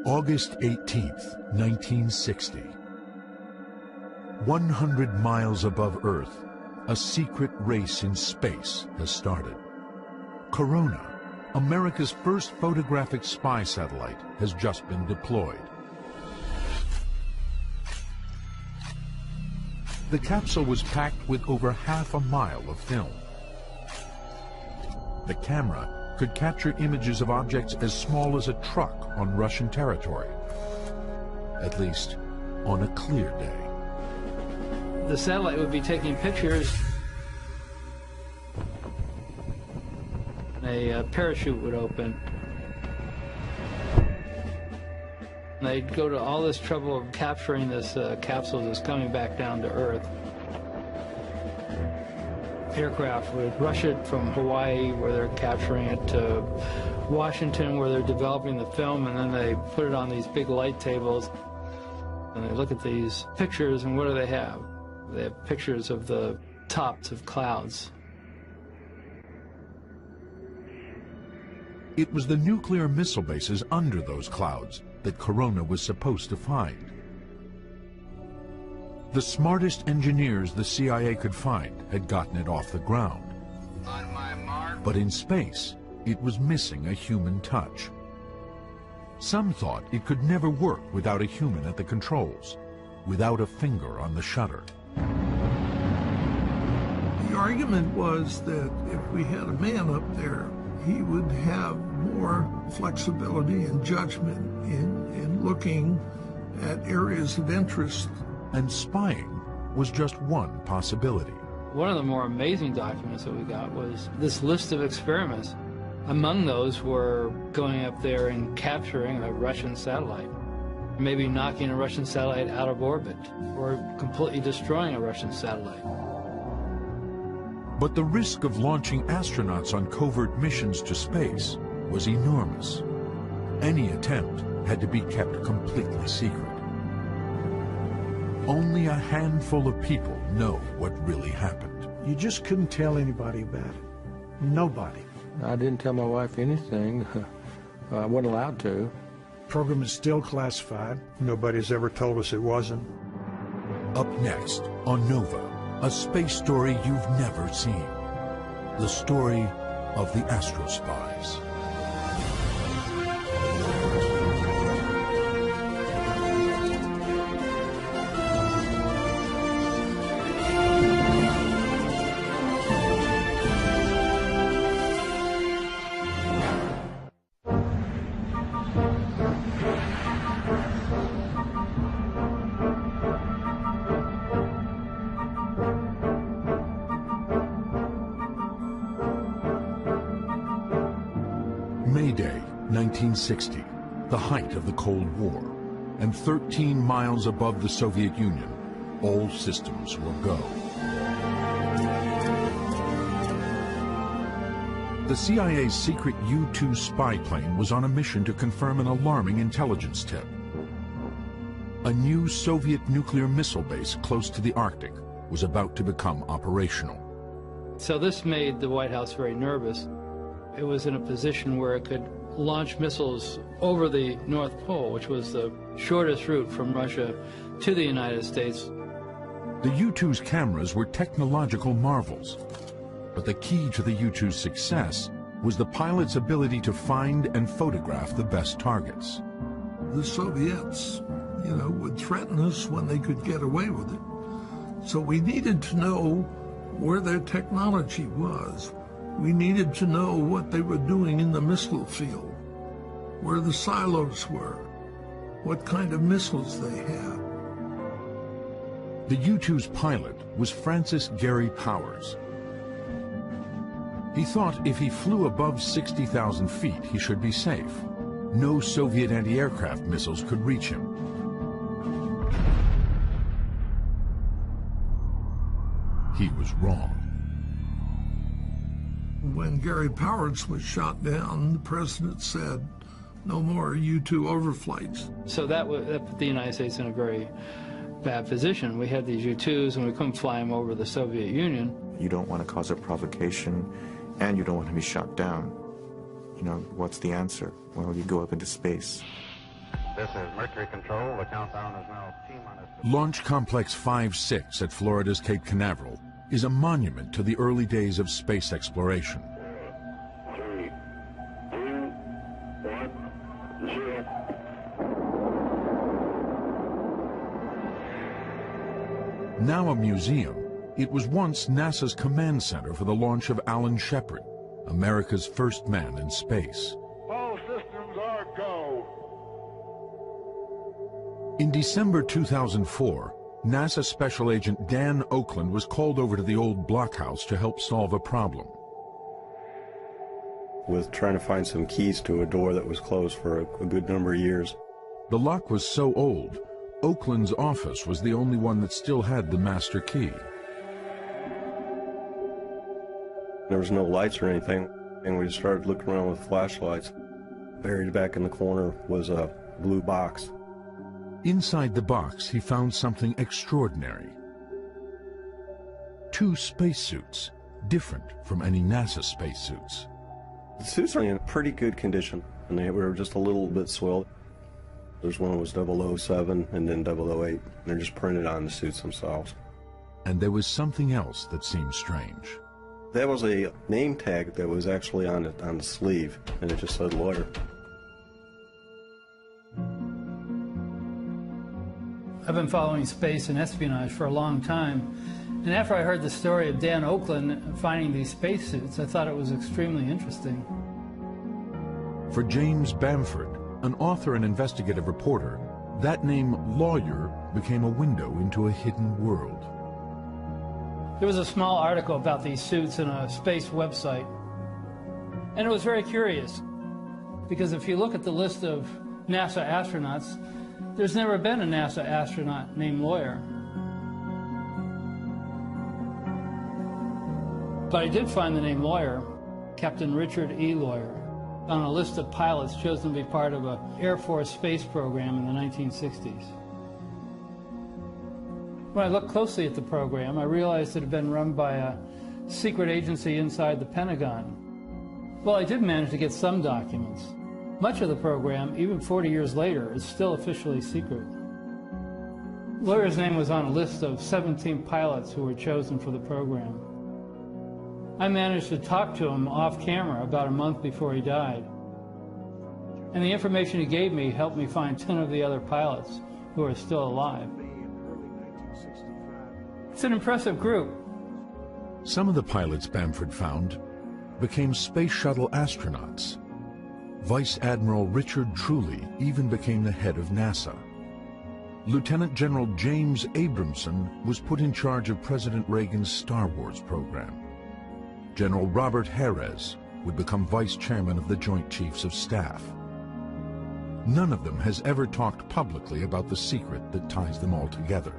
August 18th, 1960. 100 miles above Earth, a secret race in space has started. Corona, America's first photographic spy satellite, has just been deployed. The capsule was packed with over half a mile of film. The camera could capture images of objects as small as a truck on Russian territory, at least on a clear day. The satellite would be taking pictures. A parachute would open. They'd go to all this trouble of capturing this capsule that's coming back down to Earth. Aircraft would rush it from Hawaii, where they're capturing it, to Washington, where they're developing the film, and then they put it on these big light tables. And they look at these pictures, and what do they have? They have pictures of the tops of clouds. It was the nuclear missile bases under those clouds that Corona was supposed to find. The smartest engineers the CIA could find had gotten it off the ground. On my mark. But in space, it was missing a human touch. Some thought it could never work without a human at the controls, without a finger on the shutter. The argument was that if we had a man up there, he would have more flexibility and judgment in looking at areas of interest. And spying was just one possibility. One of the more amazing documents that we got was this list of experiments. Among those were going up there and capturing a Russian satellite, maybe knocking a Russian satellite out of orbit, or completely destroying a Russian satellite. But the risk of launching astronauts on covert missions to space was enormous. Any attempt had to be kept completely secret. Only a handful of people know what really happened. You just couldn't tell anybody about it. Nobody. I didn't tell my wife anything. I wasn't allowed to. Program is still classified. Nobody's ever told us it wasn't. Up next on Nova, a space story you've never seen. The story of the Astro Spies. May Day, 1960, the height of the Cold War, and 13 miles above the Soviet Union, all systems were go. The CIA's secret U-2 spy plane was on a mission to confirm an alarming intelligence tip. A new Soviet nuclear missile base close to the Arctic was about to become operational. So this made the White House very nervous. It was in a position where it could launch missiles over the North Pole, which was the shortest route from Russia to the United States. The U-2's cameras were technological marvels, but the key to the U-2's success was the pilot's ability to find and photograph the best targets. The Soviets, would threaten us when they could get away with it. So we needed to know where their technology was. We needed to know what they were doing in the missile field, where the silos were, what kind of missiles they had. The U-2's pilot was Francis Gary Powers. He thought if he flew above 60,000 feet, he should be safe. No Soviet anti-aircraft missiles could reach him. He was wrong. When Gary Powers was shot down, the president said, no more U-2 overflights. So that put the United States in a very bad position. We had these U-2s and we couldn't fly them over the Soviet Union. You don't want to cause a provocation and you don't want to be shot down. What's the answer? Well, you go up into space. This is Mercury Control. The countdown is now T-minus. Launch Complex 5-6 at Florida's Cape Canaveral is a monument to the early days of space exploration. 3, 2, 1, 0. Now a museum, it was once NASA's command center for the launch of Alan Shepard, America's first man in space. All systems are go. In December 2004, NASA Special Agent Dan Oakland was called over to the old blockhouse to help solve a problem. With trying to find some keys to a door that was closed for a good number of years. The lock was so old, Oakland's office was the only one that still had the master key. There was no lights or anything, and we just started looking around with flashlights. Buried back in the corner was a blue box. Inside the box, he found something extraordinary. 2 spacesuits, different from any NASA spacesuits. The suits are in pretty good condition, and they were just a little bit soiled. There's one that was 007 and then 008. And they're just printed on the suits themselves. And there was something else that seemed strange. That was a name tag that was actually on the sleeve, and it just said lawyer. I've been following space and espionage for a long time, and after I heard the story of Dan Oakland finding these spacesuits, I thought it was extremely interesting. For James Bamford, an author and investigative reporter, that name lawyer became a window into a hidden world. There was a small article about these suits in a space website, and it was very curious, because if you look at the list of NASA astronauts, there's never been a NASA astronaut named Lawyer. But I did find the name Lawyer, Captain Richard E. Lawyer, on a list of pilots chosen to be part of an Air Force space program in the 1960s. When I looked closely at the program, I realized it had been run by a secret agency inside the Pentagon. Well, I did manage to get some documents. Much of the program, even 40 years later, is still officially secret. Lawyer's name was on a list of 17 pilots who were chosen for the program. I managed to talk to him off camera about a month before he died. And the information he gave me helped me find 10 of the other pilots who are still alive. It's an impressive group. Some of the pilots Bamford found became space shuttle astronauts. Vice Admiral Richard Truly even became the head of NASA. Lieutenant General James Abramson was put in charge of President Reagan's Star Wars program. General Robert Harris would become vice chairman of the Joint Chiefs of Staff. None of them has ever talked publicly about the secret that ties them all together.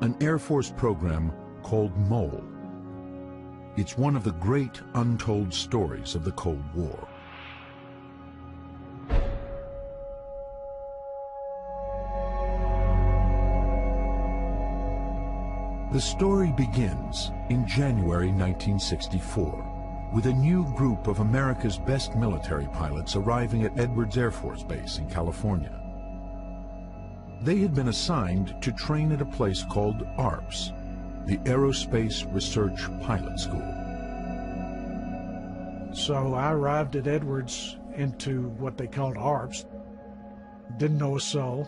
An Air Force program called MOLE. It's one of the great untold stories of the Cold War. The story begins in January 1964 with a new group of America's best military pilots arriving at Edwards Air Force Base in California. They had been assigned to train at a place called ARPS, the Aerospace Research Pilot School. So I arrived at Edwards into what they called ARPS. Didn't know a soul.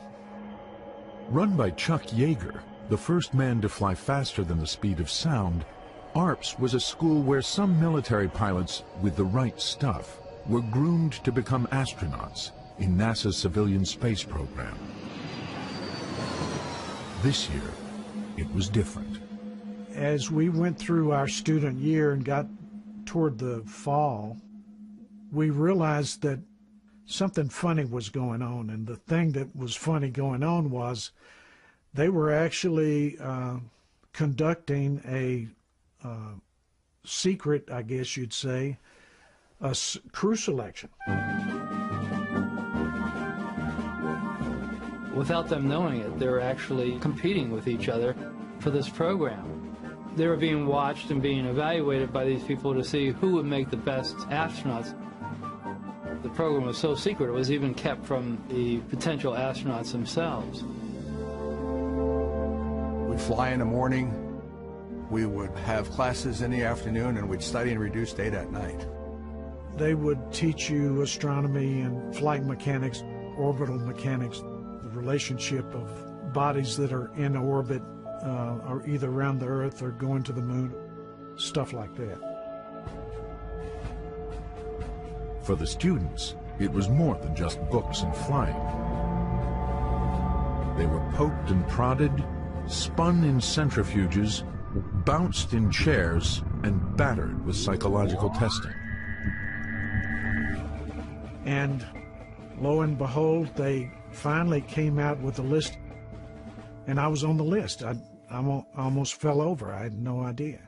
Run by Chuck Yeager, the first man to fly faster than the speed of sound, ARPS was a school where some military pilots with the right stuff were groomed to become astronauts in NASA's civilian space program. This year, it was different. As we went through our student year and got toward the fall, we realized that something funny was going on, and the thing that was funny going on was they were actually conducting a secret, I guess you'd say, a crew selection. Without them knowing it, they were actually competing with each other for this program. They were being watched and being evaluated by these people to see who would make the best astronauts. The program was so secret it was even kept from the potential astronauts themselves. We'd fly in the morning, we would have classes in the afternoon, and we'd study and reduce data at night. They would teach you astronomy and flight mechanics, orbital mechanics, the relationship of bodies that are in orbit, or either around the Earth or going to the moon, stuff like that. For the students, it was more than just books and flying. They were poked and prodded, spun in centrifuges, bounced in chairs, and battered with psychological testing. And lo and behold, they finally came out with a list, and I was on the list. I almost fell over. I had no idea.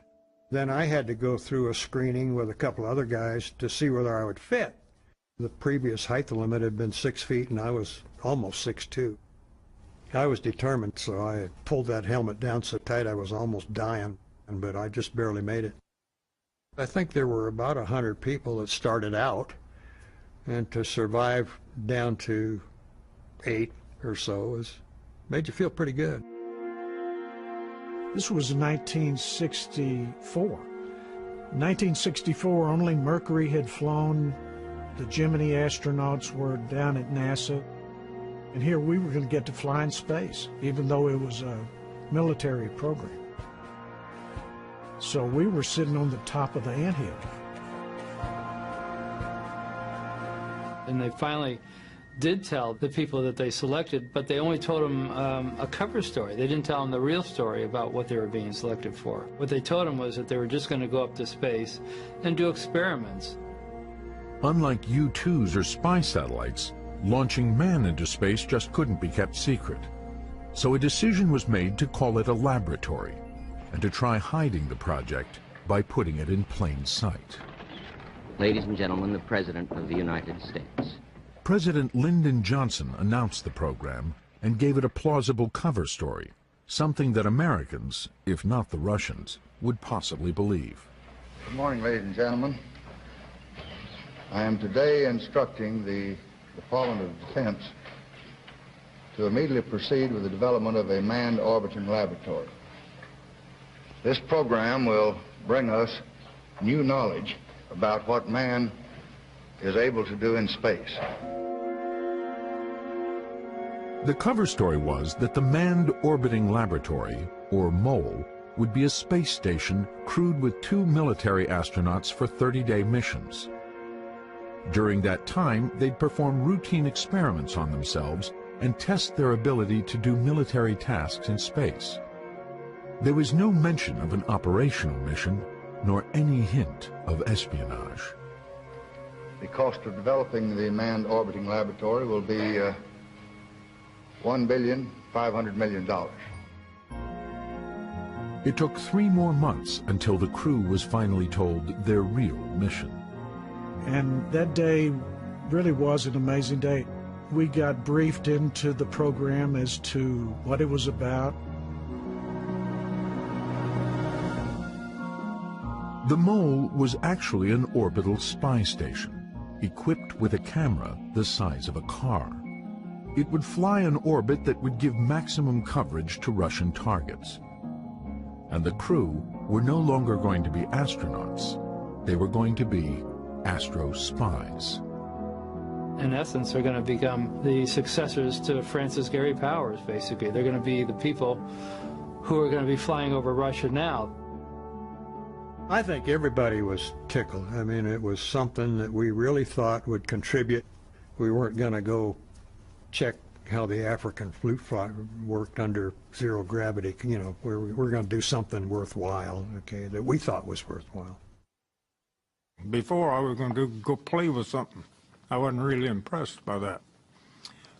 Then I had to go through a screening with a couple other guys to see whether I would fit. The previous height limit had been 6 feet, and I was almost 6'2". I was determined, so I pulled that helmet down so tight I was almost dying, but I just barely made it. I think there were about 100 people that started out, and to survive down to 8 or so made you feel pretty good. This was 1964. 1964, only Mercury had flown. The Gemini astronauts were down at NASA. And here we were going to get to fly in space, even though it was a military program. So we were sitting on the top of the anthill. And they finally did tell the people that they selected, but they only told them a cover story. They didn't tell them the real story about what they were being selected for. What they told them was that they were just going to go up to space and do experiments. Unlike U-2s or spy satellites, launching man into space just couldn't be kept secret. So a decision was made to call it a laboratory and to try hiding the project by putting it in plain sight. Ladies and gentlemen, the President of the United States. President Lyndon Johnson announced the program and gave it a plausible cover story, something that Americans, if not the Russians, would possibly believe. Good morning, ladies and gentlemen. I am today instructing the Department of Defense to immediately proceed with the development of a manned orbiting laboratory. This program will bring us new knowledge about what man is able to do in space. The cover story was that the Manned Orbiting Laboratory, or MOLE, would be a space station crewed with 2 military astronauts for 30-day missions. During that time, they'd perform routine experiments on themselves and test their ability to do military tasks in space. There was no mention of an operational mission, nor any hint of espionage. The cost of developing the manned orbiting laboratory will be $1.5 billion. It took 3 more months until the crew was finally told their real mission. And that day really was an amazing day. We got briefed into the program as to what it was about. The MOLE was actually an orbital spy station, equipped with a camera the size of a car. It would fly an orbit that would give maximum coverage to Russian targets. And the crew were no longer going to be astronauts. They were going to be astro spies. In essence, they're going to become the successors to Francis Gary Powers, basically. They're going to be the people who are going to be flying over Russia now. I think everybody was tickled. I mean, it was something that we really thought would contribute. We weren't going to go check how the African flute fly worked under zero gravity. You know, we're going to do something worthwhile, okay, that we thought was worthwhile. Before, I was going to go play with something. I wasn't really impressed by that.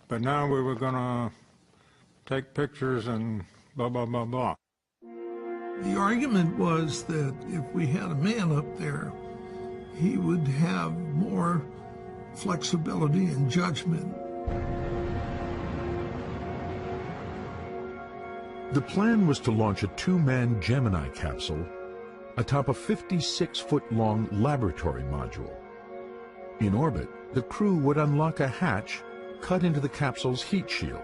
But now we were going to take pictures and blah, blah, blah, blah. The argument was that if we had a man up there, he would have more flexibility and judgment. The plan was to launch a 2-man Gemini capsule atop a 56-foot-long laboratory module. In orbit, the crew would unlock a hatch cut into the capsule's heat shield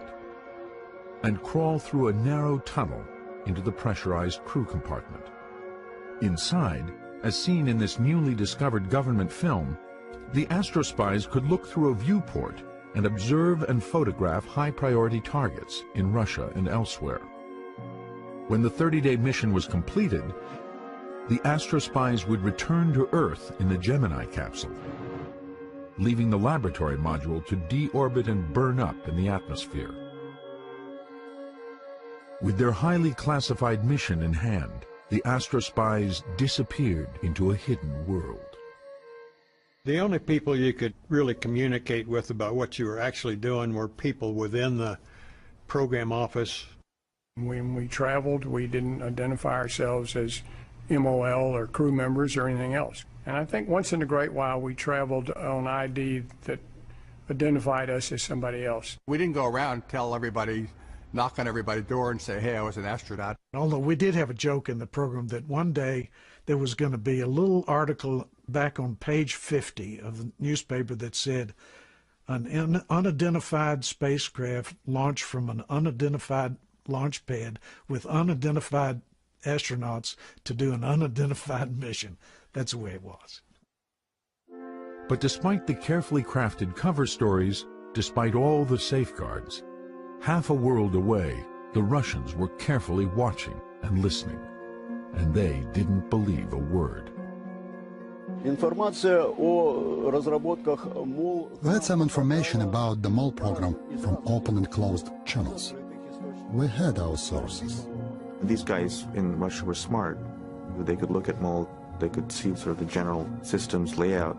and crawl through a narrow tunnel into the pressurized crew compartment. Inside, as seen in this newly discovered government film, the astrospies could look through a viewport and observe and photograph high-priority targets in Russia and elsewhere. When the 30-day mission was completed, the astrospies would return to Earth in the Gemini capsule, leaving the laboratory module to deorbit and burn up in the atmosphere. With their highly classified mission in hand, the astrospies disappeared into a hidden world. The only people you could really communicate with about what you were actually doing were people within the program office. When we traveled, we didn't identify ourselves as MOL or crew members or anything else. And I think once in a great while we traveled on ID that identified us as somebody else. We didn't go around and tell everybody, knock on everybody's door and say, hey, I was an astronaut. Although we did have a joke in the program that one day there was going to be a little article back on page 50 of the newspaper that said, an unidentified spacecraft launched from an unidentified launch pad with unidentified astronauts to do an unidentified mission. That's the way it was. But despite the carefully crafted cover stories, despite all the safeguards, half a world away, the Russians were carefully watching and listening, and they didn't believe a word. We had some information about the MOL program from open and closed channels. We had our sources. These guys in Russia were smart. They could look at MOL, they could see sort of the general systems layout,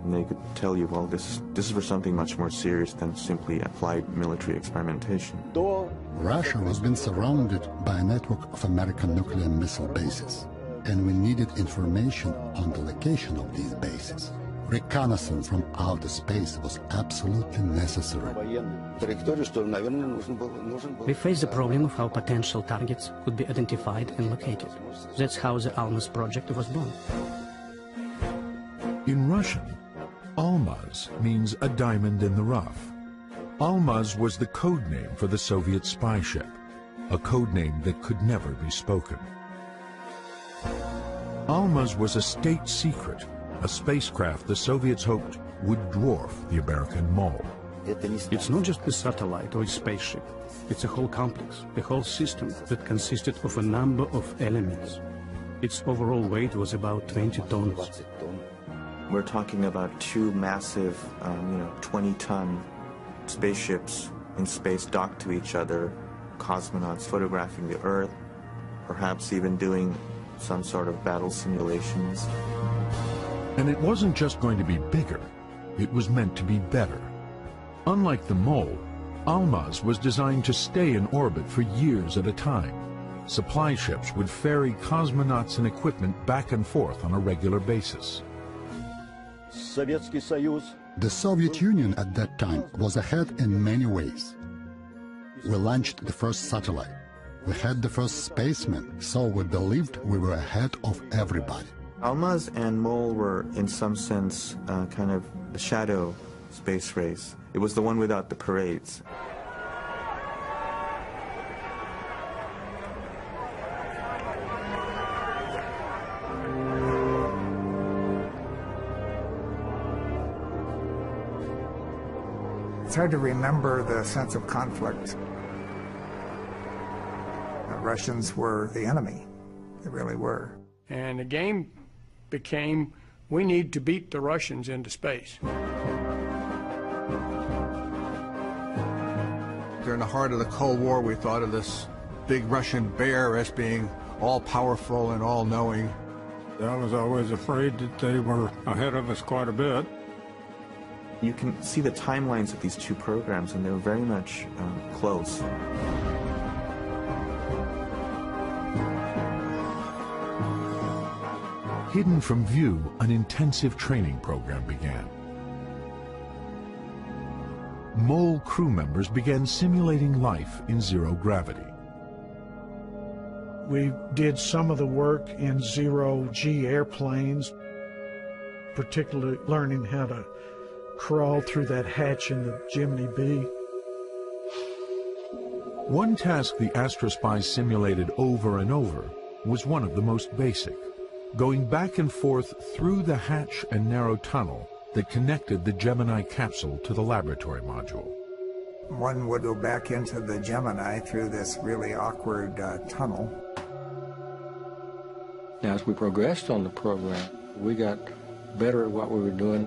and they could tell you, well, this is for something much more serious than simply applied military experimentation. Russia was being surrounded by a network of American nuclear missile bases, and we needed information on the location of these bases. Reconnaissance from outer space was absolutely necessary. We faced the problem of how potential targets could be identified and located. That's how the Almaz project was born. In Russian, Almaz means a diamond in the rough. Almaz was the code name for the Soviet spy ship, a code name that could never be spoken. Almaz was a state secret, a spacecraft the Soviets hoped would dwarf the American MOL. It's not just a satellite or a spaceship. It's a whole complex, a whole system that consisted of a number of elements. Its overall weight was about 20 tons. We're talking about two massive, 20-ton spaceships in space docked to each other, cosmonauts photographing the Earth, perhaps even doing some sort of battle simulations. And it wasn't just going to be bigger, it was meant to be better. Unlike the MOL, Almaz was designed to stay in orbit for years at a time. Supply ships would ferry cosmonauts and equipment back and forth on a regular basis. The Soviet Union at that time was ahead in many ways. We launched the first satellite. We had the first spaceman, so we believed we were ahead of everybody. Almaz and MOL were, in some sense, kind of the shadow space race. It was the one without the parades. It's hard to remember the sense of conflict. The Russians were the enemy. They really were. And the game became, we need to beat the Russians into space. During the heart of the Cold War, we thought of this big Russian bear as being all-powerful and all-knowing. I was always afraid that they were ahead of us quite a bit. You can see the timelines of these two programs, and they're very much close. Hidden from view, an intensive training program began. MOL crew members began simulating life in zero gravity. We did some of the work in zero-G airplanes, particularly learning how to crawl through that hatch in the Gemini B. One task the Astrospy simulated over and over was one of the most basic, going back and forth through the hatch and narrow tunnel that connected the Gemini capsule to the laboratory module. One would go back into the Gemini through this really awkward tunnel. Now, as we progressed on the program, we got better at what we were doing.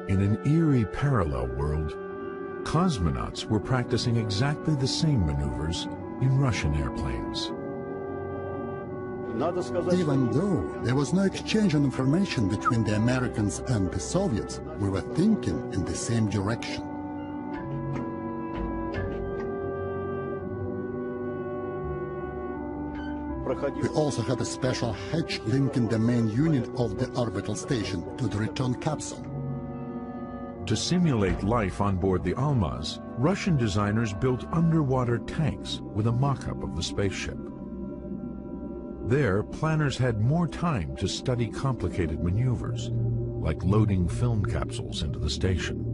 In an eerie parallel world, cosmonauts were practicing exactly the same maneuvers in Russian airplanes. Even though there was no exchange of information between the Americans and the Soviets, we were thinking in the same direction. We also had a special hatch linking the main unit of the orbital station to the return capsule. To simulate life on board the Almaz, Russian designers built underwater tanks with a mock-up of the spaceship. There, planners had more time to study complicated maneuvers, like loading film capsules into the station.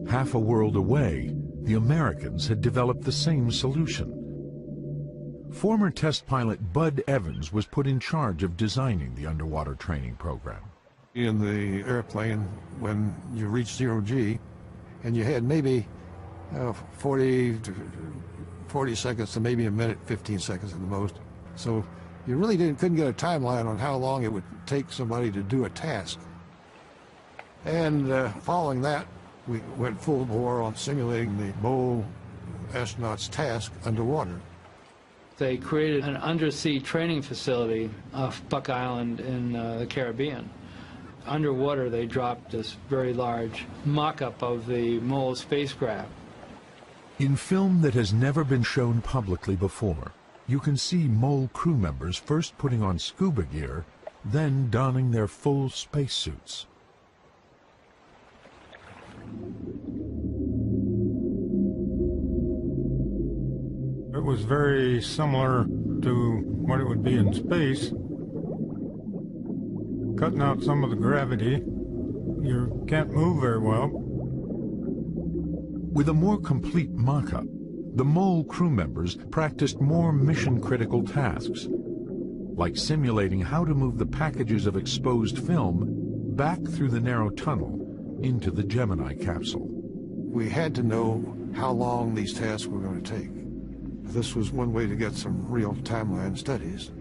Half a world away, the Americans had developed the same solution. Former test pilot Bud Evans was put in charge of designing the underwater training program. In the airplane, when you reach 0G, and you had maybe 40 seconds to maybe a minute, 15 seconds at the most. So you really couldn't get a timeline on how long it would take somebody to do a task. And following that, we went full bore on simulating the MOL astronaut's task underwater. They created an undersea training facility off Buck Island in the Caribbean. Underwater, they dropped this very large mock-up of the MOL spacecraft. In film that has never been shown publicly before, you can see MOL crew members first putting on scuba gear, then donning their full spacesuits. It was very similar to what it would be in space. Cutting out some of the gravity, you can't move very well. With a more complete mock-up, the MOL crew members practiced more mission-critical tasks, like simulating how to move the packages of exposed film back through the narrow tunnel into the Gemini capsule. We had to know how long these tasks were going to take. This was one way to get some real timeline studies.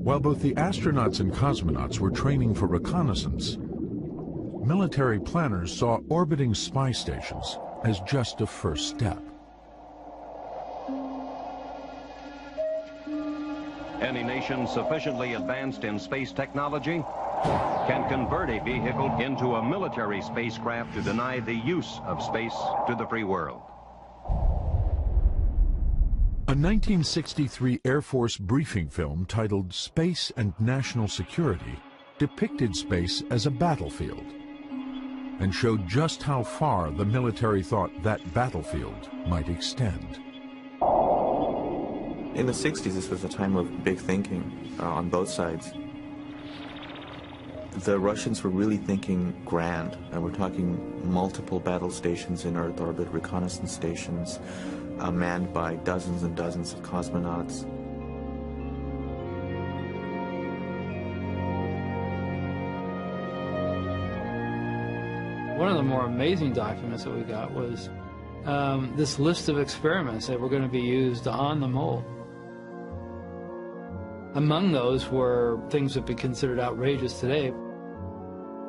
While both the astronauts and cosmonauts were training for reconnaissance, military planners saw orbiting spy stations as just a first step. Any nation sufficiently advanced in space technology can convert a vehicle into a military spacecraft to deny the use of space to the free world. A 1963 Air Force briefing film titled Space and National Security depicted space as a battlefield and showed just how far the military thought that battlefield might extend. In the 60s, this was a time of big thinking on both sides. The Russians were really thinking grand, and we're talking multiple battle stations in Earth orbit, reconnaissance stations, manned by dozens and dozens of cosmonauts. One of the more amazing documents that we got was this list of experiments that were going to be used on the MOL. Among those were things that would be considered outrageous today,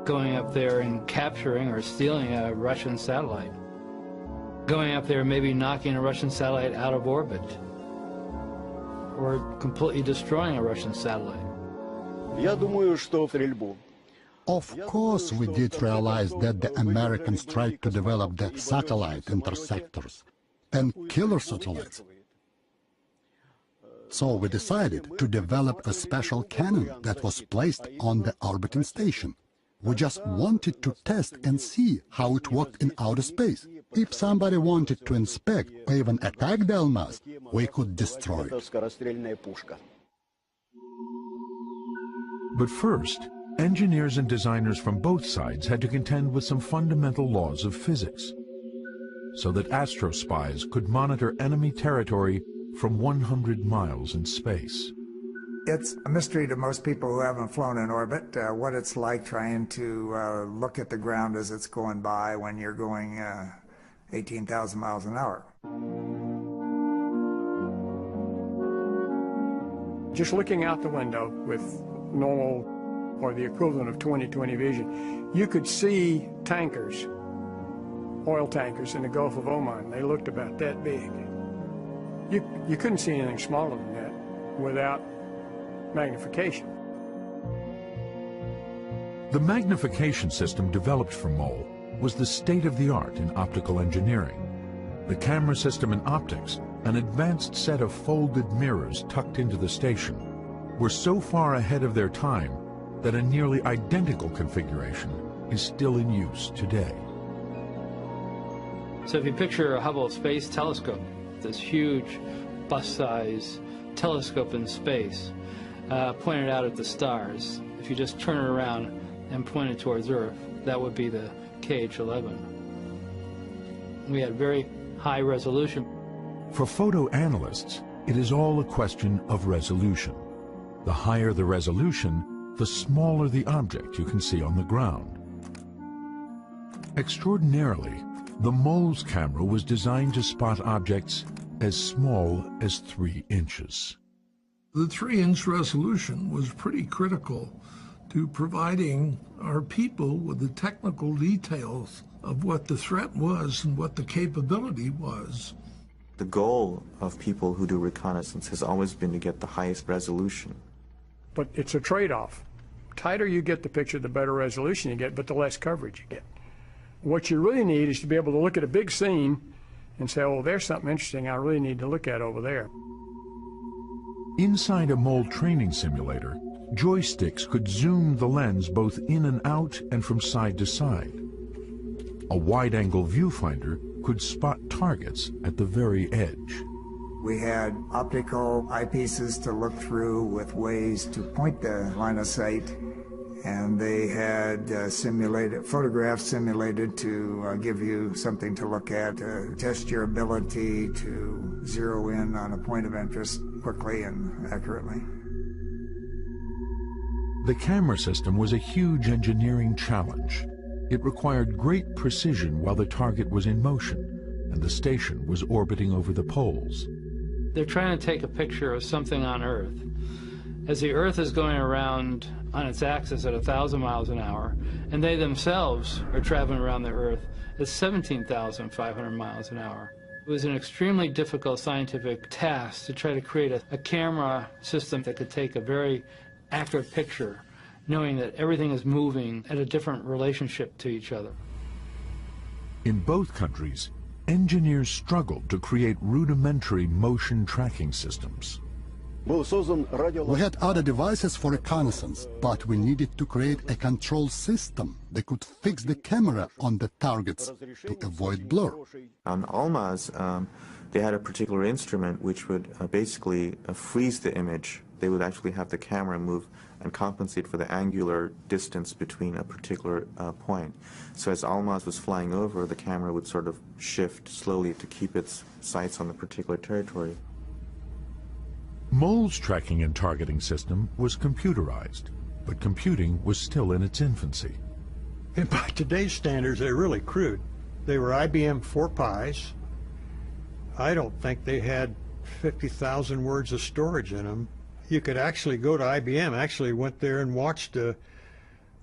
going up there and capturing or stealing a Russian satellite, going up there maybe knocking a Russian satellite out of orbit, or completely destroying a Russian satellite. Of course, we did realize that the Americans tried to develop the satellite interceptors and killer satellites. So we decided to develop a special cannon that was placed on the orbiting station. We just wanted to test and see how it worked in outer space. If somebody wanted to inspect or even attack the Almaz, we could destroy it. But first, engineers and designers from both sides had to contend with some fundamental laws of physics, so that astrospies could monitor enemy territory from 100 miles in space. It's a mystery to most people who haven't flown in orbit, what it's like trying to look at the ground as it's going by when you're going 18,000 miles an hour. Just looking out the window with normal or the equivalent of 20/20 vision, you could see tankers, oil tankers in the Gulf of Oman. They looked about that big. You couldn't see anything smaller than that without magnification. The magnification system developed for MOL was the state-of-the-art in optical engineering. The camera system and optics, an advanced set of folded mirrors tucked into the station, were so far ahead of their time that a nearly identical configuration is still in use today. So if you picture a Hubble Space Telescope, this huge bus-size telescope in space, pointed out at the stars, if you just turn it around and point it towards Earth, that would be the KH-11. We had very high resolution. For photo analysts, it is all a question of resolution. The higher the resolution, the smaller the object you can see on the ground. Extraordinarily, the MOL's camera was designed to spot objects as small as 3 inches. The 3-inch resolution was pretty critical to providing our people with the technical details of what the threat was and what the capability was. The goal of people who do reconnaissance has always been to get the highest resolution. But it's a trade-off. Tighter you get the picture, the better resolution you get, but the less coverage you get. What you really need is to be able to look at a big scene and say, oh, there's something interesting I really need to look at over there. Inside a MOL training simulator, joysticks could zoom the lens both in and out and from side to side. A wide-angle viewfinder could spot targets at the very edge. We had optical eyepieces to look through with ways to point the line of sight, and they had photographs simulated to give you something to look at, to test your ability to zero in on a point of interest quickly and accurately. The camera system was a huge engineering challenge. It required great precision while the target was in motion and the station was orbiting over the poles. They're trying to take a picture of something on Earth. As the Earth is going around on its axis at 1,000 miles an hour, and they themselves are traveling around the Earth at 17,500 miles an hour. It was an extremely difficult scientific task to try to create a camera system that could take a very accurate picture, knowing that everything is moving at a different relationship to each other. In both countries, engineers struggled to create rudimentary motion tracking systems. We had other devices for reconnaissance, but we needed to create a control system that could fix the camera on the targets to avoid blur. On Almaz, they had a particular instrument which would basically freeze the image. They would actually have the camera move and compensate for the angular distance between a particular point. So as Almaz was flying over, the camera would sort of shift slowly to keep its sights on the particular territory. MOL's tracking and targeting system was computerized, but computing was still in its infancy. And by today's standards, they're really crude. They were IBM 4Pis. I don't think they had 50,000 words of storage in them. You could actually go to IBM, actually went there and watched,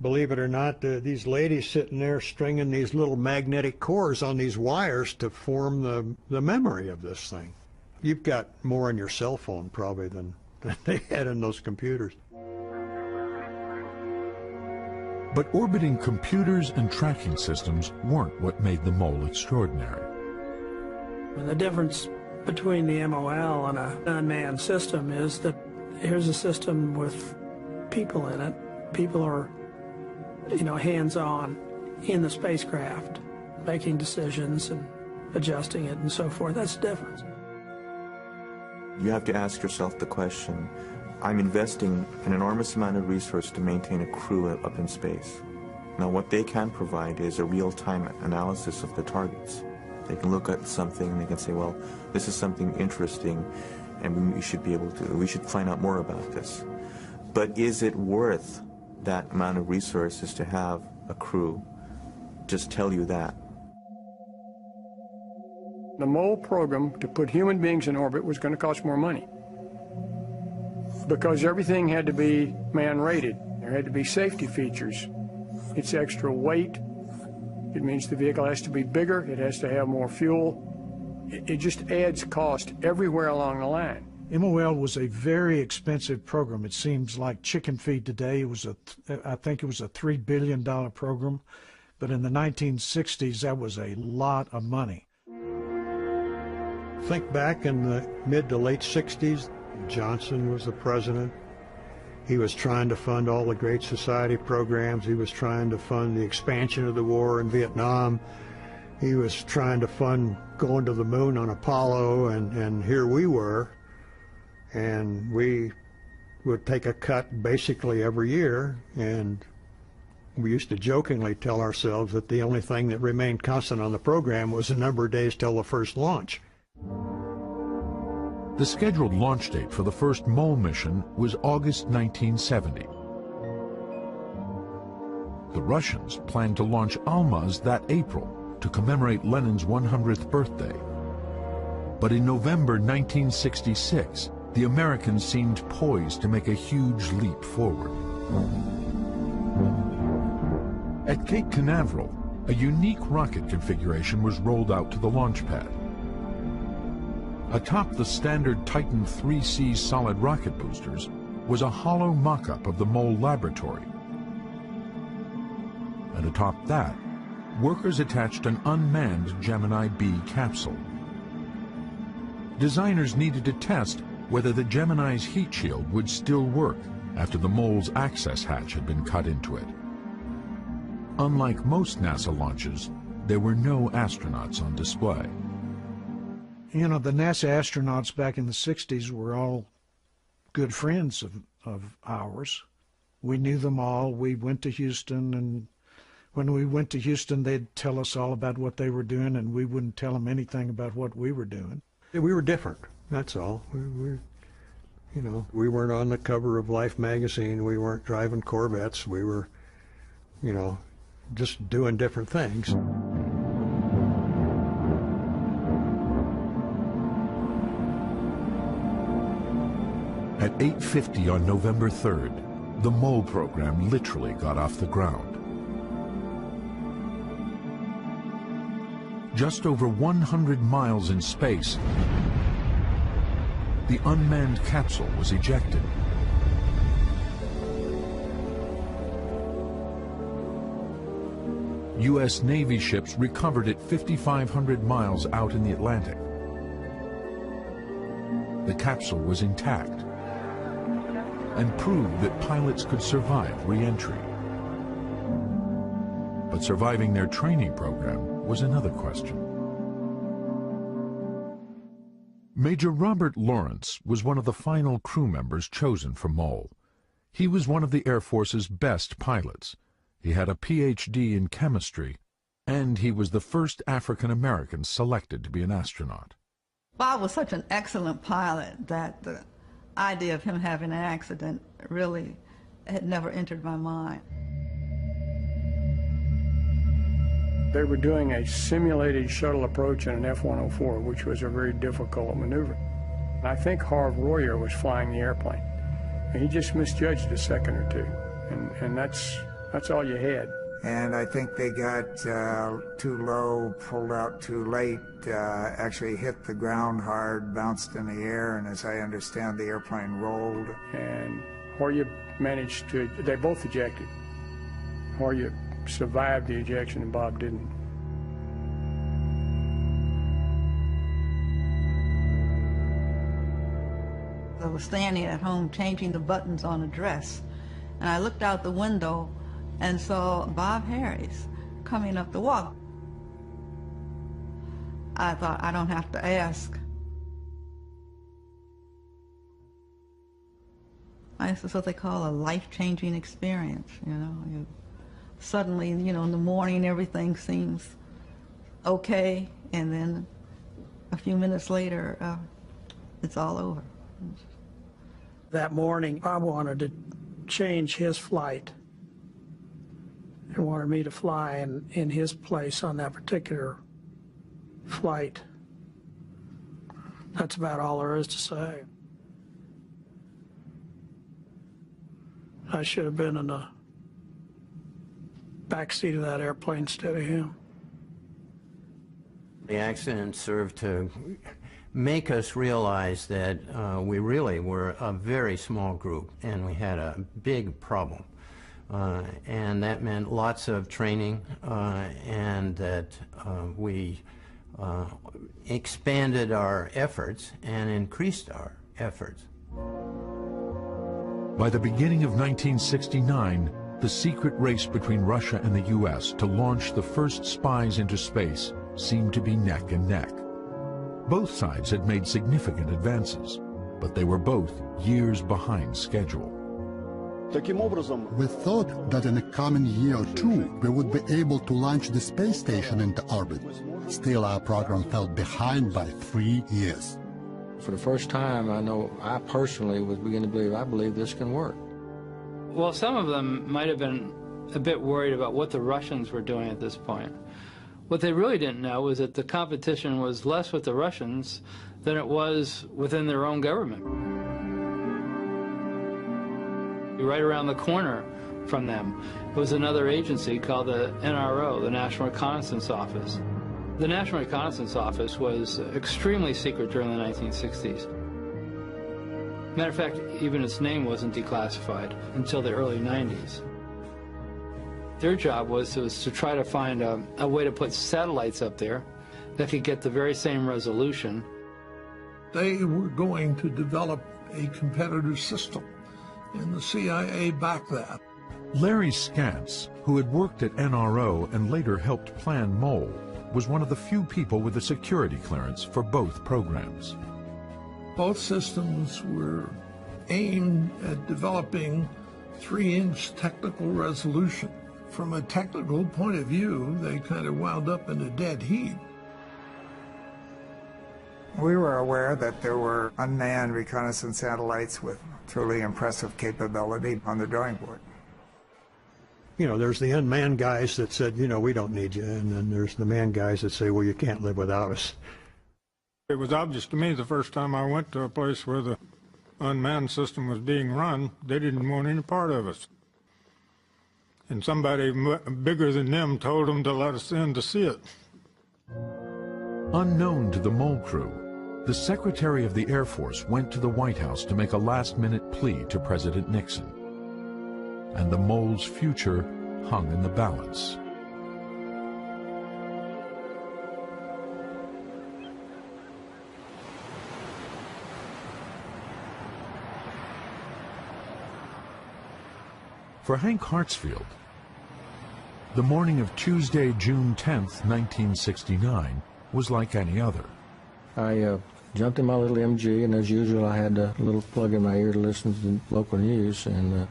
believe it or not, these ladies sitting there stringing these little magnetic cores on these wires to form the memory of this thing. You've got more on your cell phone probably than they had in those computers. But orbiting computers and tracking systems weren't what made the MOL extraordinary. The difference between the MOL and an unmanned system is that here's a system with people in it. People are, hands-on in the spacecraft, making decisions and adjusting it and so forth. That's the difference. You have to ask yourself the question, I'm investing an enormous amount of resource to maintain a crew up in space. Now, what they can provide is a real-time analysis of the targets. They can look at something and they can say, well, this is something interesting and we should find out more about this. But is it worth that amount of resources to have a crew just tell you that? The MOLE program to put human beings in orbit was going to cost more money because everything had to be man-rated. There had to be safety features. It's extra weight. It means the vehicle has to be bigger. It has to have more fuel. It just adds cost everywhere along the line. MOL was a very expensive program. It seems like chicken feed today. It was I think it was a $3 billion program, but in the 1960s, that was a lot of money. Think back in the mid to late 60s, Johnson was the president. He was trying to fund all the Great Society programs. He was trying to fund the expansion of the war in Vietnam. He was trying to fund going to the moon on Apollo, and here we were. And we would take a cut basically every year, and we used to jokingly tell ourselves that the only thing that remained constant on the program was the number of days till the first launch. The scheduled launch date for the first MOLE mission was August 1970. The Russians planned to launch Almaz that April to commemorate Lenin's 100th birthday. But in November 1966, the Americans seemed poised to make a huge leap forward. At Cape Canaveral, a unique rocket configuration was rolled out to the launch pad. Atop the standard Titan 3C solid rocket boosters was a hollow mock-up of the MOLE laboratory. And atop that, workers attached an unmanned Gemini B capsule. Designers needed to test whether the Gemini's heat shield would still work after the MOLE's access hatch had been cut into it. Unlike most NASA launches, there were no astronauts on display. You know, the NASA astronauts back in the 60s were all good friends of ours. We knew them all. We went to Houston, and when we went to Houston, they'd tell us all about what they were doing, and we wouldn't tell them anything about what we were doing. We were different, that's all. We weren't on the cover of Life magazine. We weren't driving Corvettes. We were, just doing different things. At 8:50 on November 3rd, the MOLE program literally got off the ground. Just over 100 miles in space, the unmanned capsule was ejected. U.S. Navy ships recovered it 5,500 miles out in the Atlantic. The capsule was intact and proved that pilots could survive re-entry. But surviving their training program was another question. Major Robert Lawrence was one of the final crew members chosen for MOLE. He was one of the Air Force's best pilots. He had a Ph.D. in chemistry, and he was the first African-American selected to be an astronaut. Bob was such an excellent pilot that the idea of him having an accident really had never entered my mind. They were doing a simulated shuttle approach in an F-104, which was a very difficult maneuver. I think Harv Royer was flying the airplane. He just misjudged a second or two, and that's all you had. And I think they got too low, pulled out too late, actually hit the ground hard, bounced in the air, and as I understand, the airplane rolled. And Royer managed to, they both ejected. Royer survived the ejection and Bob didn't. I was standing at home changing the buttons on a dress, and I looked out the window and saw Bob Harris coming up the walk. I thought, I don't have to ask. It's what they call a life-changing experience, you know. Suddenly, you know, in the morning everything seems okay, and then a few minutes later, it's all over. That morning, Bob wanted to change his flight and wanted me to fly in his place on that particular flight. That's about all there is to say. I should have been in the back seat of that airplane instead of him. The accident served to make us realize that we really were a very small group and we had a big problem. And that meant lots of training and that we expanded our efforts and increased our efforts. By the beginning of 1969, the secret race between Russia and the U.S. to launch the first spies into space seemed to be neck and neck. Both sides had made significant advances, but they were both years behind schedule. We thought that in a coming year or two, we would be able to launch the space station into orbit. Still, our program fell behind by 3 years. For the first time, I know I personally was beginning to believe, I believe this can work. Well, some of them might have been a bit worried about what the Russians were doing at this point. What they really didn't know was that the competition was less with the Russians than it was within their own government. Right around the corner from them was another agency called the NRO, the National Reconnaissance Office. The National Reconnaissance Office was extremely secret during the 1960s. Matter of fact, even its name wasn't declassified until the early 90s. Their job was to try to find a way to put satellites up there that could get the very same resolution. They were going to develop a competitive system, and the CIA backed that. Larry Scantz, who had worked at NRO and later helped plan MOLE, was one of the few people with a security clearance for both programs. Both systems were aimed at developing 3-inch technical resolution. From a technical point of view, they kind of wound up in a dead heat. We were aware that there were unmanned reconnaissance satellites with truly impressive capability on the drawing board. You know, there's the unmanned guys that said, you know, we don't need you, and then there's the manned guys that say, well, you can't live without us. It was obvious to me the first time I went to a place where the unmanned system was being run, they didn't want any part of us. And somebody bigger than them told them to let us in to see it. Unknown to the MOLE crew, the Secretary of the Air Force went to the White House to make a last-minute plea to President Nixon. And the MOLE's future hung in the balance. For Hank Hartsfield, the morning of Tuesday, June 10th, 1969, was like any other. I jumped in my little MG, and as usual, I had a little plug in my ear to listen to the local news, and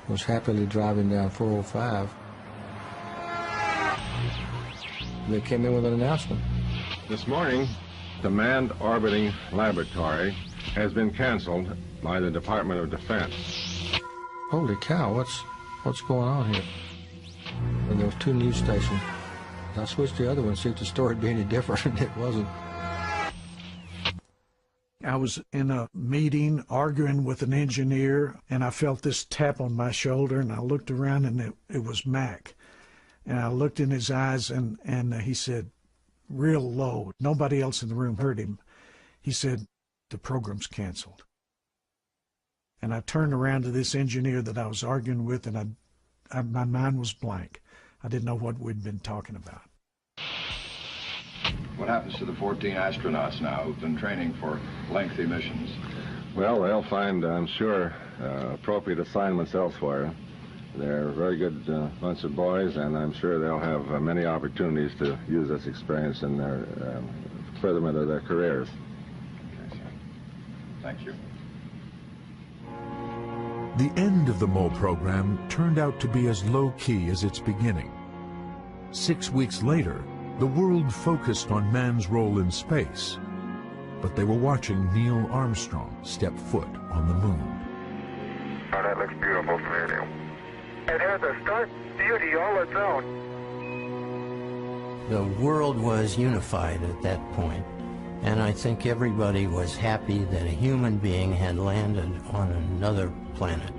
was happily driving down 405. They came in with an announcement. This morning, the Manned Orbiting Laboratory has been canceled by the Department of Defense. Holy cow, what's going on here? And there was 2 news stations. I switched to the other one to see if the story would be any different, and it wasn't. I was in a meeting arguing with an engineer, and I felt this tap on my shoulder, and I looked around, and it was Mac. And I looked in his eyes, and he said, real low, nobody else in the room heard him, he said, the program's canceled. And I turned around to this engineer that I was arguing with, and my mind was blank. I didn't know what we'd been talking about. What happens to the 14 astronauts now who've been training for lengthy missions? Well, they'll find, I'm sure, appropriate assignments elsewhere. They're a very good bunch of boys, and I'm sure they'll have many opportunities to use this experience in their furtherment of their careers. Okay, sir. Thank you. The end of the mole program turned out to be as low-key as its beginning. 6 weeks later, the world focused on man's role in space, but they were watching Neil Armstrong step foot on the moon. Oh, that looks beautiful from here. It has a stark beauty all its own. The world was unified at that point, and I think everybody was happy that a human being had landed on another planet.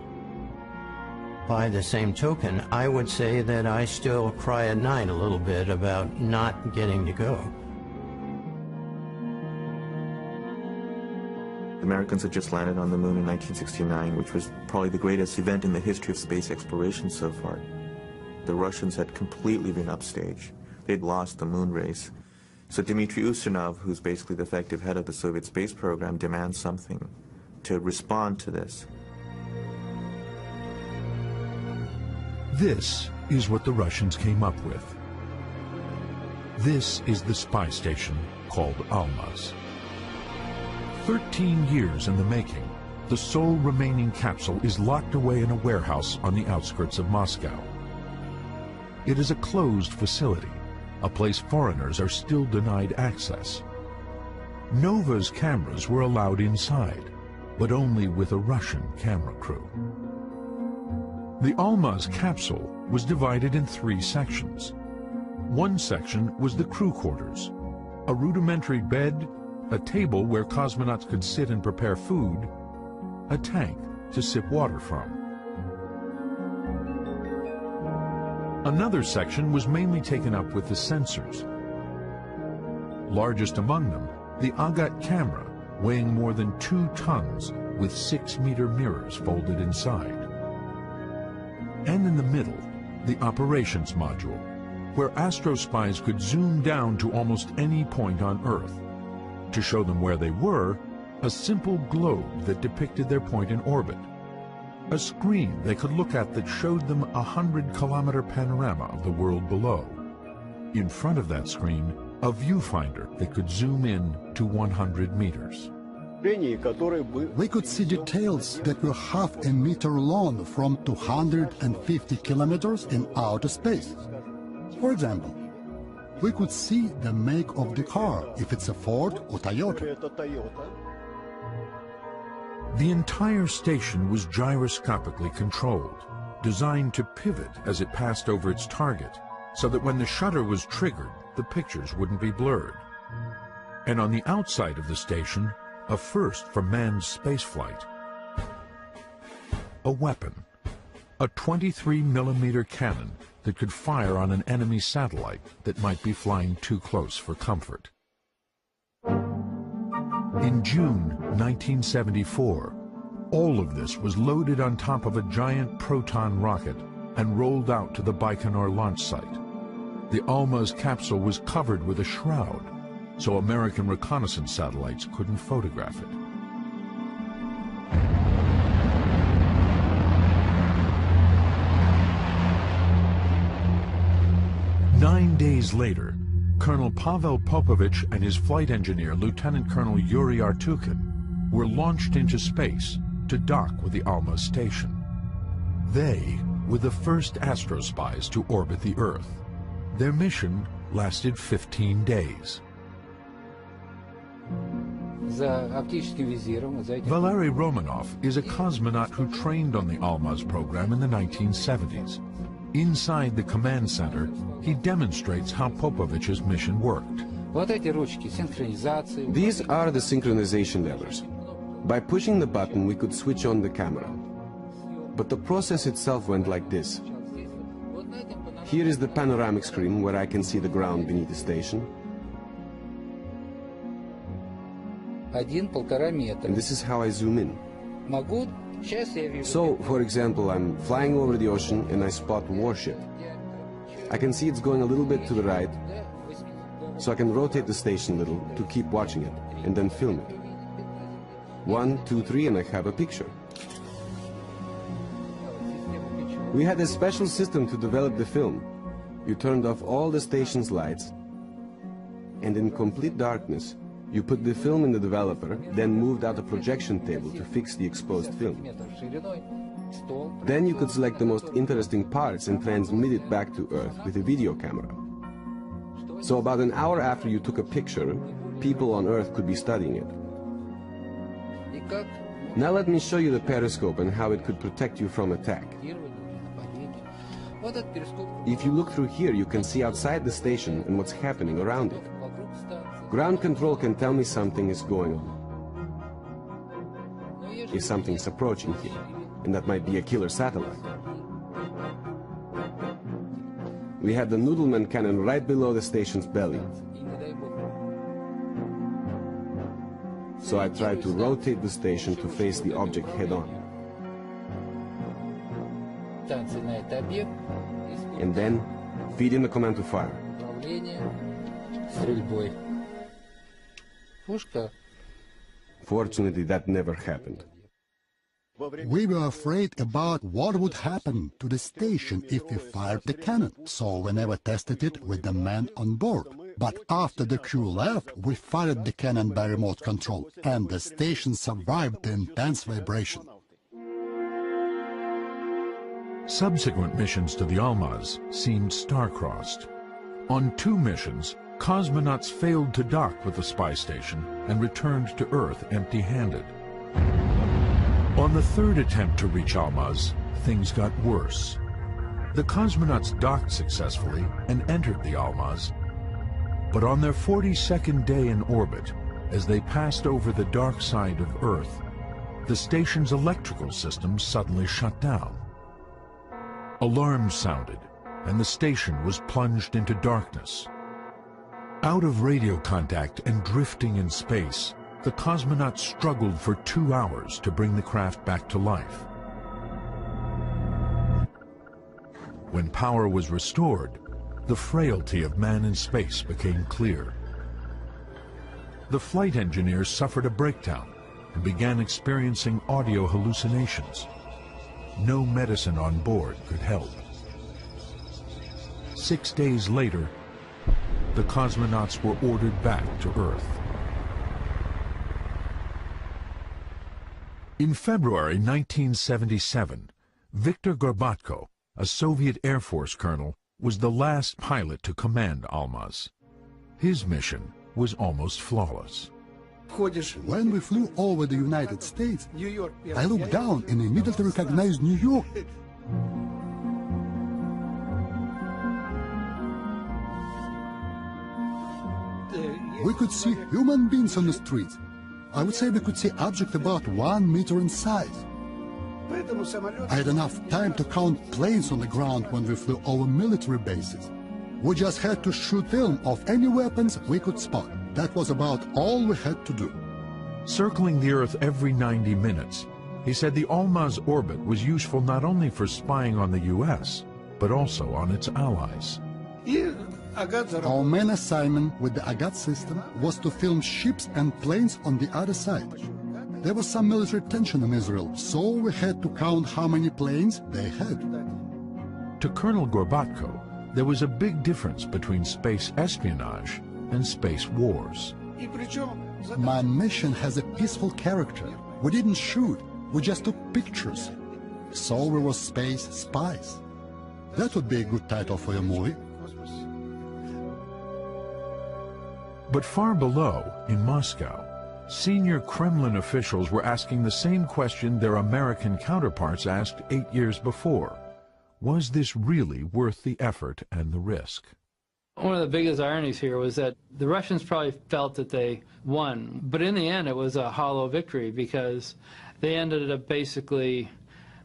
By the same token, I would say that I still cry at night a little bit about not getting to go. The Americans had just landed on the moon in 1969, which was probably the greatest event in the history of space exploration so far. The Russians had completely been upstaged. They'd lost the moon race. So Dmitry Ustinov, who's basically the effective head of the Soviet space program, demands something to respond to this. This is what the Russians came up with. This is the spy station called Almaz. 13 years in the making, the sole remaining capsule is locked away in a warehouse on the outskirts of Moscow. It is a closed facility, a place foreigners are still denied access. Nova's cameras were allowed inside, but only with a Russian camera crew. The Almaz capsule was divided in 3 sections. One section was the crew quarters, a rudimentary bed, a table where cosmonauts could sit and prepare food, a tank to sip water from. Another section was mainly taken up with the sensors. Largest among them, the Agat camera, weighing more than 2 tons with 6-meter mirrors folded inside. And in the middle, the operations module, where astrospies could zoom down to almost any point on Earth. To show them where they were, a simple globe that depicted their point in orbit. A screen they could look at that showed them a 100-kilometer panorama of the world below. In front of that screen, a viewfinder that could zoom in to 100 meters. We could see details that were half a meter long from 250 kilometers in outer space. For example, we could see the make of the car, if it's a Ford or Toyota. The entire station was gyroscopically controlled, designed to pivot as it passed over its target, so that when the shutter was triggered, the pictures wouldn't be blurred. And on the outside of the station, a first for manned spaceflight. A weapon, a 23mm cannon that could fire on an enemy satellite that might be flying too close for comfort. In June 1974, all of this was loaded on top of a giant Proton rocket and rolled out to the Baikonur launch site. The Almaz capsule was covered with a shroud, so American reconnaissance satellites couldn't photograph it. Nine days later, Colonel Pavel Popovich and his flight engineer, Lieutenant Colonel Yuri Artukin, were launched into space to dock with the Almaz station. They were the first astrospies to orbit the Earth. Their mission lasted 15 days. Valery Romanov is a cosmonaut who trained on the Almaz program in the 1970s. Inside the command center, he demonstrates how Popovich's mission worked. These are the synchronization levers. By pushing the button, we could switch on the camera. But the process itself went like this. Here is the panoramic screen where I can see the ground beneath the station. And this is how I zoom in. So, for example, I'm flying over the ocean and I spot a warship. I can see it's going a little bit to the right, so I can rotate the station a little to keep watching it and then film it. 1, 2, 3, and I have a picture. We had a special system to develop the film. You turned off all the station's lights, and in complete darkness, you put the film in the developer, then moved out a projection table to fix the exposed film. Then you could select the most interesting parts and transmit it back to Earth with a video camera. So about an hour after you took a picture, people on Earth could be studying it. Now let me show you the periscope and how it could protect you from attack. If you look through here, you can see outside the station and what's happening around it. Ground control can tell me something is going on. If something's approaching here, and that might be a killer satellite. We have the Noodleman cannon right below the station's belly. So I tried to rotate the station to face the object head-on. And then feed in the command to fire. Fortunately, that never happened. We were afraid about what would happen to the station if we fired the cannon, so we never tested it with the man on board. But after the crew left, we fired the cannon by remote control, and the station survived the intense vibration. Subsequent missions to the Almaz seemed star-crossed. On 2 missions, cosmonauts failed to dock with the spy station and returned to Earth empty-handed. On the 3rd attempt to reach Almaz, things got worse. The cosmonauts docked successfully and entered the Almaz. But on their 42nd day in orbit, as they passed over the dark side of Earth, the station's electrical system suddenly shut down. Alarms sounded, and the station was plunged into darkness. Out of radio contact and drifting in space, the cosmonauts struggled for 2 hours to bring the craft back to life. When power was restored, the frailty of man in space became clear. The flight engineers suffered a breakdown and began experiencing audio hallucinations. No medicine on board could help. 6 days later, the cosmonauts were ordered back to Earth. In February 1977, Viktor Gorbatko, a Soviet Air Force colonel, was the last pilot to command Almaz. His mission was almost flawless. When we flew over the United States, I looked down and immediately recognized New York. We could see human beings on the streets. I would say we could see objects about 1 meter in size. I had enough time to count planes on the ground when we flew over military bases. We just had to shoot film of any weapons we could spot. That was about all we had to do. Circling the Earth every 90 minutes, he said the Almaz orbit was useful not only for spying on the U.S., but also on its allies. Our main assignment with the Agat system was to film ships and planes on the other side. There was some military tension in Israel, so we had to count how many planes they had. To Colonel Gorbatko, there was a big difference between space espionage and space wars. My mission has a peaceful character. We didn't shoot, we just took pictures. So we were space spies. That would be a good title for a movie. But far below, in Moscow, senior Kremlin officials were asking the same question their American counterparts asked 8 years before. Was this really worth the effort and the risk? One of the biggest ironies here was that the Russians probably felt that they won, but in the end it was a hollow victory because they ended up basically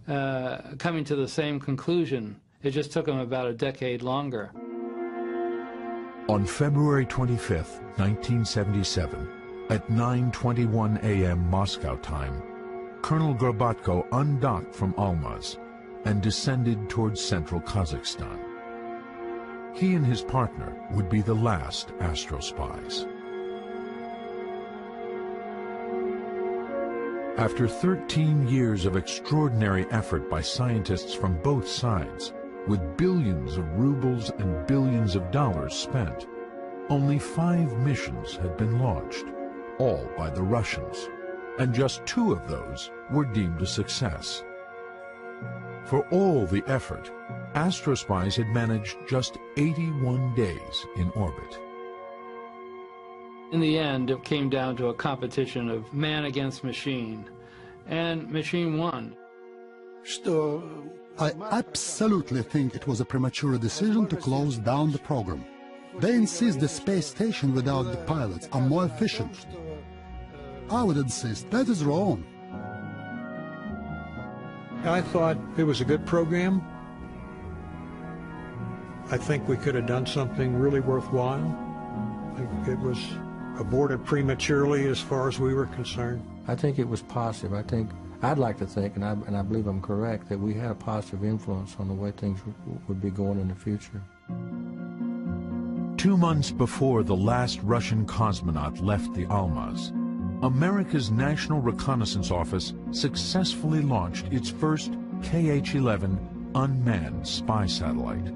coming to the same conclusion. It just took them about a decade longer. On February 25, 1977, at 9:21 a.m. Moscow time, Colonel Gorbatko undocked from Almaz and descended towards central Kazakhstan. He and his partner would be the last astro spies. After 13 years of extraordinary effort by scientists from both sides, with billions of rubles and billions of dollars spent, only 5 missions had been launched, all by the Russians, and just 2 of those were deemed a success. For all the effort, Astrospies had managed just 81 days in orbit. In the end, it came down to a competition of man against machine, and machine won. I absolutely think it was a premature decision to close down the program. They insist the space station without the pilots are more efficient. I would insist that is wrong. I thought it was a good program. I think we could have done something really worthwhile. I think it was aborted prematurely as far as we were concerned. I think it was positive. I'd like to think, and I believe I'm correct, that we had a positive influence on the way things would be going in the future. 2 months before the last Russian cosmonaut left the Almaz, America's National Reconnaissance Office successfully launched its first KH-11 unmanned spy satellite.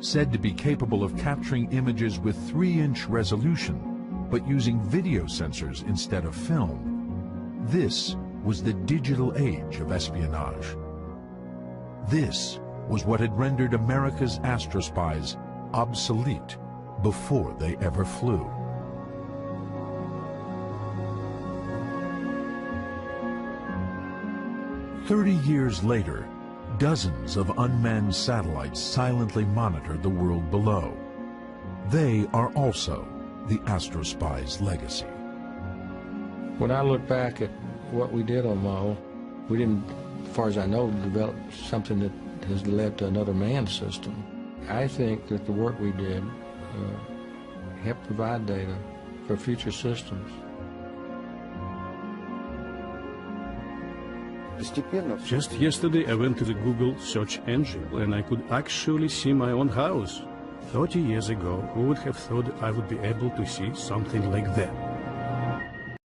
Said to be capable of capturing images with 3-inch resolution, but using video sensors instead of film. This was the digital age of espionage. This was what had rendered America's astrospies obsolete before they ever flew. "30 years later, dozens of unmanned satellites silently monitor the world below. They are also the Astrospies' legacy. When I look back at what we did on Mo, we didn't, as far as I know, develop something that has led to another manned system. I think that the work we did helped provide data for future systems. Just yesterday I went to the Google search engine and I could actually see my own house. 30 years ago, who would have thought I would be able to see something like that?